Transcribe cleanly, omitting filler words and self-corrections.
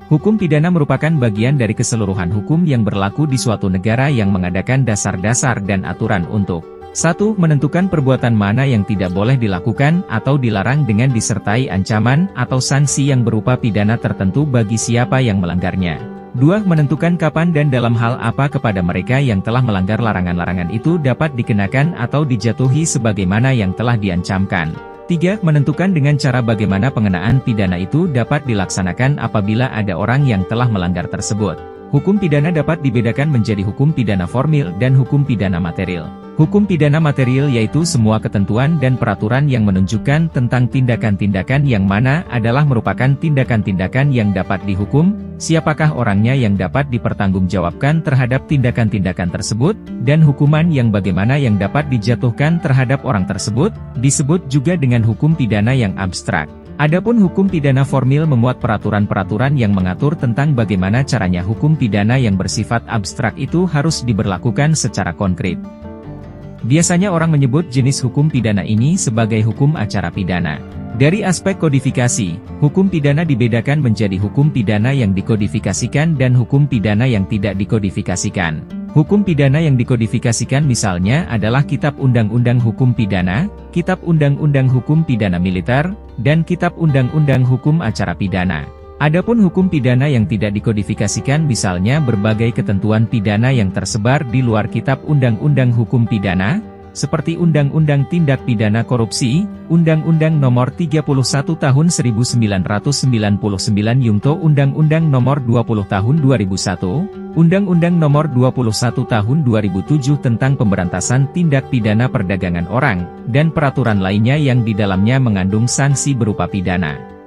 Hukum pidana merupakan bagian dari keseluruhan hukum yang berlaku di suatu negara yang mengadakan dasar-dasar dan aturan untuk 1. Menentukan perbuatan mana yang tidak boleh dilakukan atau dilarang dengan disertai ancaman atau sanksi yang berupa pidana tertentu bagi siapa yang melanggarnya. 2. Menentukan kapan dan dalam hal apa kepada mereka yang telah melanggar larangan-larangan itu dapat dikenakan atau dijatuhi sebagaimana yang telah diancamkan. 3. Menentukan dengan cara bagaimana pengenaan pidana itu dapat dilaksanakan apabila ada orang yang telah melanggar tersebut. Hukum pidana dapat dibedakan menjadi hukum pidana formil dan hukum pidana material. Hukum pidana material yaitu semua ketentuan dan peraturan yang menunjukkan tentang tindakan-tindakan yang mana adalah merupakan tindakan-tindakan yang dapat dihukum, siapakah orangnya yang dapat dipertanggungjawabkan terhadap tindakan-tindakan tersebut, dan hukuman yang bagaimana yang dapat dijatuhkan terhadap orang tersebut, disebut juga dengan hukum pidana yang abstrak. Adapun hukum pidana formil memuat peraturan-peraturan yang mengatur tentang bagaimana caranya hukum pidana yang bersifat abstrak itu harus diberlakukan secara konkret. Biasanya orang menyebut jenis hukum pidana ini sebagai hukum acara pidana. Dari aspek kodifikasi, hukum pidana dibedakan menjadi hukum pidana yang dikodifikasikan dan hukum pidana yang tidak dikodifikasikan. Hukum pidana yang dikodifikasikan misalnya adalah Kitab Undang-Undang Hukum Pidana, Kitab Undang-Undang Hukum Pidana Militer, dan Kitab Undang-Undang Hukum Acara Pidana. Adapun hukum pidana yang tidak dikodifikasikan misalnya berbagai ketentuan pidana yang tersebar di luar Kitab Undang-Undang Hukum Pidana, seperti Undang-Undang Tindak Pidana Korupsi, Undang-Undang Nomor 31 Tahun 1999 Yungto Undang-Undang Nomor 20 Tahun 2001, Undang-Undang Nomor 21 Tahun 2007 tentang Pemberantasan Tindak Pidana Perdagangan Orang, dan peraturan lainnya yang di dalamnya mengandung sanksi berupa pidana.